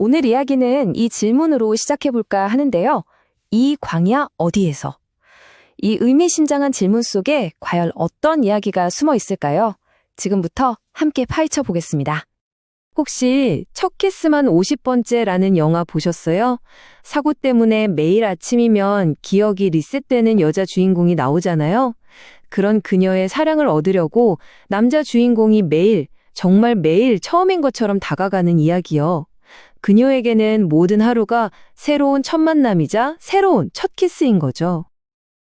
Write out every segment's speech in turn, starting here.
오늘 이야기는 이 질문으로 시작해볼까 하는데요. 이 광야 어디에서? 이 의미심장한 질문 속에 과연 어떤 이야기가 숨어 있을까요? 지금부터 함께 파헤쳐 보겠습니다. 혹시 첫 키스만 50번째라는 영화 보셨어요? 사고 때문에 매일 아침이면 기억이 리셋되는 여자 주인공이 나오잖아요. 그런 그녀의 사랑을 얻으려고 남자 주인공이 매일, 정말 매일 처음인 것처럼 다가가는 이야기요. 그녀에게는 모든 하루가 새로운 첫 만남이자 새로운 첫 키스인 거죠.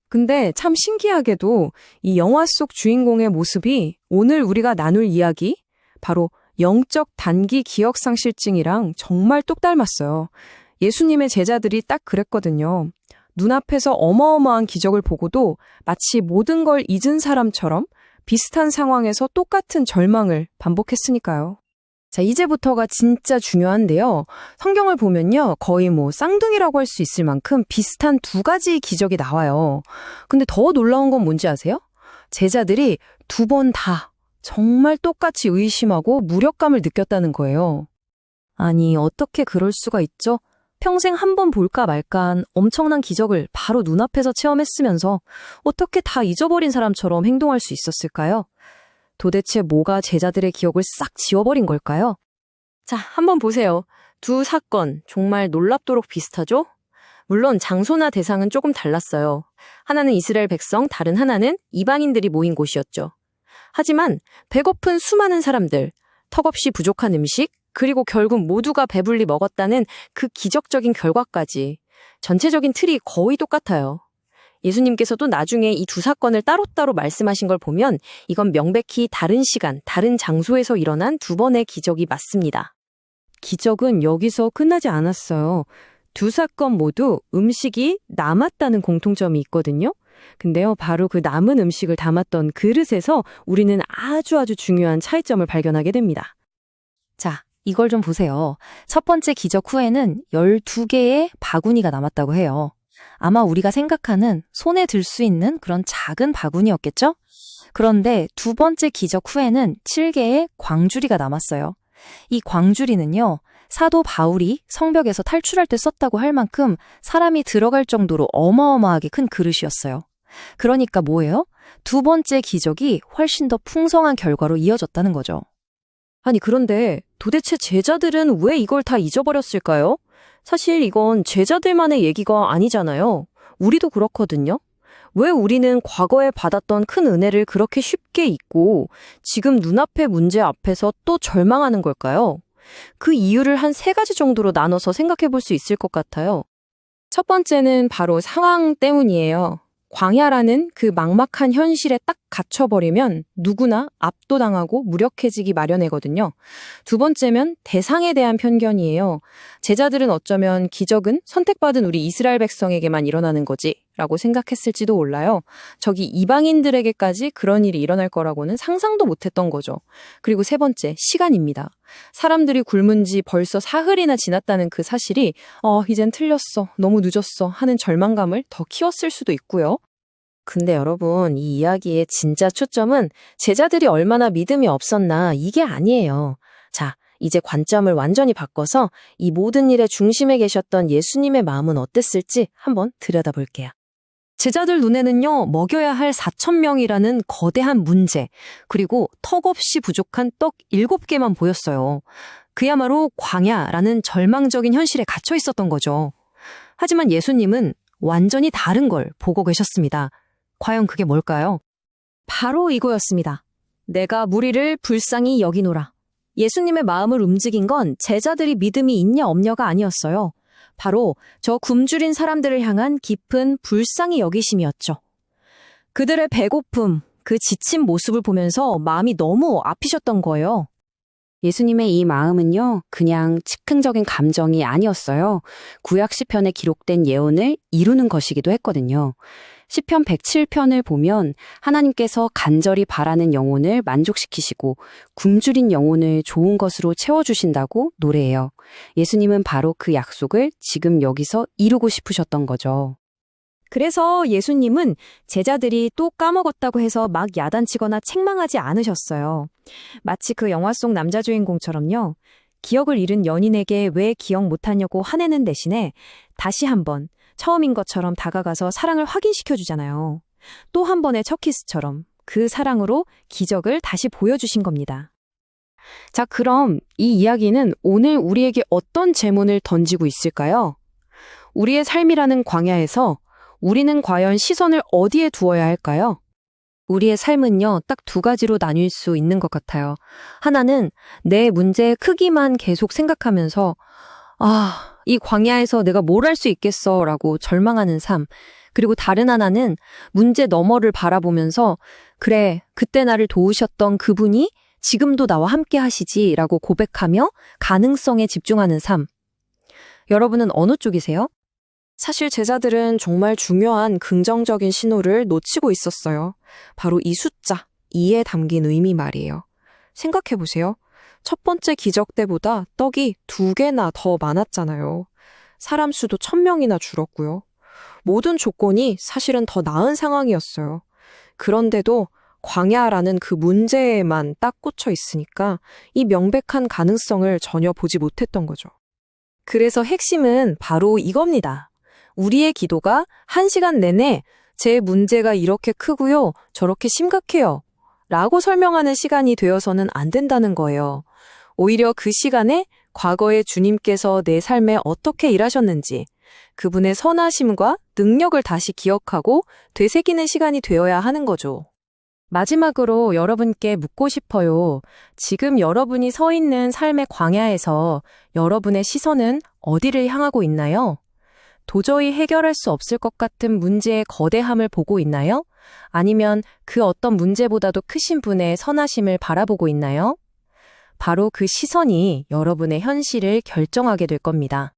근데 참 신기하게도 이 영화 속 주인공의 모습이 오늘 우리가 나눌 이야기, 바로 영적 단기 기억상실증이랑 정말 똑 닮았어요. 예수님의 제자들이 딱 그랬거든요. 눈앞에서 어마어마한 기적을 보고도 마치 모든 걸 잊은 사람처럼 비슷한 상황에서 똑같은 절망을 반복했으니까요. 자, 이제부터가 진짜 중요한데요. 성경을 보면요. 거의 쌍둥이라고 할 수 있을 만큼 비슷한 두 가지 기적이 나와요. 근데 더 놀라운 건 뭔지 아세요? 제자들이 두 번 다 정말 똑같이 의심하고 무력감을 느꼈다는 거예요. 아니, 어떻게 그럴 수가 있죠? 평생 한 번 볼까 말까한 엄청난 기적을 바로 눈앞에서 체험했으면서 어떻게 다 잊어버린 사람처럼 행동할 수 있었을까요? 도대체 뭐가 제자들의 기억을 싹 지워버린 걸까요? 자, 한번 보세요. 두 사건 정말 놀랍도록 비슷하죠? 물론 장소나 대상은 조금 달랐어요. 하나는 이스라엘 백성, 다른 하나는 이방인들이 모인 곳이었죠. 하지만 배고픈 수많은 사람들, 턱없이 부족한 음식, 그리고 결국 모두가 배불리 먹었다는 그 기적적인 결과까지 전체적인 틀이 거의 똑같아요. 예수님께서도 나중에 이 두 사건을 따로따로 말씀하신 걸 보면 이건 명백히 다른 시간, 다른 장소에서 일어난 두 번의 기적이 맞습니다. 기적은 여기서 끝나지 않았어요. 두 사건 모두 음식이 남았다는 공통점이 있거든요. 근데요, 바로 그 남은 음식을 담았던 그릇에서 우리는 아주 중요한 차이점을 발견하게 됩니다. 자, 이걸 좀 보세요. 첫 번째 기적 후에는 12개의 바구니가 남았다고 해요. 아마 우리가 생각하는 손에 들 수 있는 그런 작은 바구니였겠죠? 그런데 두 번째 기적 후에는 7개의 광주리가 남았어요. 이 광주리는요, 사도 바울이 성벽에서 탈출할 때 썼다고 할 만큼 사람이 들어갈 정도로 어마어마하게 큰 그릇이었어요. 그러니까 뭐예요? 두 번째 기적이 훨씬 더 풍성한 결과로 이어졌다는 거죠. 아니, 그런데 도대체 제자들은 왜 이걸 다 잊어버렸을까요? 사실 이건 제자들만의 얘기가 아니잖아요. 우리도 그렇거든요. 왜 우리는 과거에 받았던 큰 은혜를 그렇게 쉽게 잊고 지금 눈앞의 문제 앞에서 또 절망하는 걸까요? 그 이유를 한 3가지 정도로 나눠서 생각해 볼 수 있을 것 같아요. 첫 번째는 바로 상황 때문이에요. 광야라는 그 막막한 현실에 딱 갇혀버리면 누구나 압도당하고 무력해지기 마련이거든요. 두 번째면 대상에 대한 편견이에요. 제자들은 어쩌면 기적은 선택받은 우리 이스라엘 백성에게만 일어나는 거지 라고 생각했을지도 몰라요. 저기 이방인들에게까지 그런 일이 일어날 거라고는 상상도 못했던 거죠. 그리고 세 번째, 시간입니다. 사람들이 굶은 지 벌써 사흘이나 지났다는 그 사실이 이젠 틀렸어, 너무 늦었어 하는 절망감을 더 키웠을 수도 있고요. 근데 여러분, 이 이야기의 진짜 초점은 제자들이 얼마나 믿음이 없었나 이게 아니에요. 자, 이제 관점을 완전히 바꿔서 이 모든 일의 중심에 계셨던 예수님의 마음은 어땠을지 한번 들여다볼게요. 제자들 눈에는요, 먹여야 할 4,000명이라는 거대한 문제, 그리고 턱없이 부족한 떡 7개만 보였어요. 그야말로 광야라는 절망적인 현실에 갇혀 있었던 거죠. 하지만 예수님은 완전히 다른 걸 보고 계셨습니다. 과연 그게 뭘까요? 바로 이거였습니다. 내가 무리를 불쌍히 여기노라. 예수님의 마음을 움직인 건 제자들이 믿음이 있냐 없냐가 아니었어요. 바로 저 굶주린 사람들을 향한 깊은 불쌍히 여기심이었죠. 그들의 배고픔, 그 지친 모습을 보면서 마음이 너무 아프셨던 거예요. 예수님의 이 마음은요, 그냥 즉흥적인 감정이 아니었어요. 구약 시편에 기록된 예언을 이루는 것이기도 했거든요. 시편 107편을 보면 하나님께서 간절히 바라는 영혼을 만족시키시고 굶주린 영혼을 좋은 것으로 채워주신다고 노래해요. 예수님은 바로 그 약속을 지금 여기서 이루고 싶으셨던 거죠. 그래서 예수님은 제자들이 또 까먹었다고 해서 막 야단치거나 책망하지 않으셨어요. 마치 그 영화 속 남자 주인공처럼요. 기억을 잃은 연인에게 왜 기억 못하냐고 화내는 대신에 다시 한번 처음인 것처럼 다가가서 사랑을 확인시켜 주잖아요. 또 한 번의 첫 키스처럼 그 사랑으로 기적을 다시 보여주신 겁니다. 자, 그럼 이 이야기는 오늘 우리에게 어떤 질문을 던지고 있을까요? 우리의 삶이라는 광야에서 우리는 과연 시선을 어디에 두어야 할까요? 우리의 삶은요, 딱 두 가지로 나뉠 수 있는 것 같아요. 하나는 내 문제의 크기만 계속 생각하면서 이 광야에서 내가 뭘 할 수 있겠어 라고 절망하는 삶. 그리고 다른 하나는 문제 너머를 바라보면서 그래, 그때 나를 도우셨던 그분이 지금도 나와 함께 하시지 라고 고백하며 가능성에 집중하는 삶. 여러분은 어느 쪽이세요? 사실 제자들은 정말 중요한 긍정적인 신호를 놓치고 있었어요. 바로 이 숫자, 2에 담긴 의미 말이에요. 생각해보세요. 첫 번째 기적 때보다 떡이 2개나 더 많았잖아요. 사람 수도 1000명이나 줄었고요. 모든 조건이 사실은 더 나은 상황이었어요. 그런데도 광야라는 그 문제에만 딱 꽂혀 있으니까 이 명백한 가능성을 전혀 보지 못했던 거죠. 그래서 핵심은 바로 이겁니다. 우리의 기도가 1시간 내내 제 문제가 이렇게 크고요, 저렇게 심각해요 라고 설명하는 시간이 되어서는 안 된다는 거예요. 오히려 그 시간에 과거에 주님께서 내 삶에 어떻게 일하셨는지 그분의 선하심과 능력을 다시 기억하고 되새기는 시간이 되어야 하는 거죠. 마지막으로 여러분께 묻고 싶어요. 지금 여러분이 서 있는 삶의 광야에서 여러분의 시선은 어디를 향하고 있나요? 도저히 해결할 수 없을 것 같은 문제의 거대함을 보고 있나요? 아니면 그 어떤 문제보다도 크신 분의 선하심을 바라보고 있나요? 바로 그 시선이 여러분의 현실을 결정하게 될 겁니다.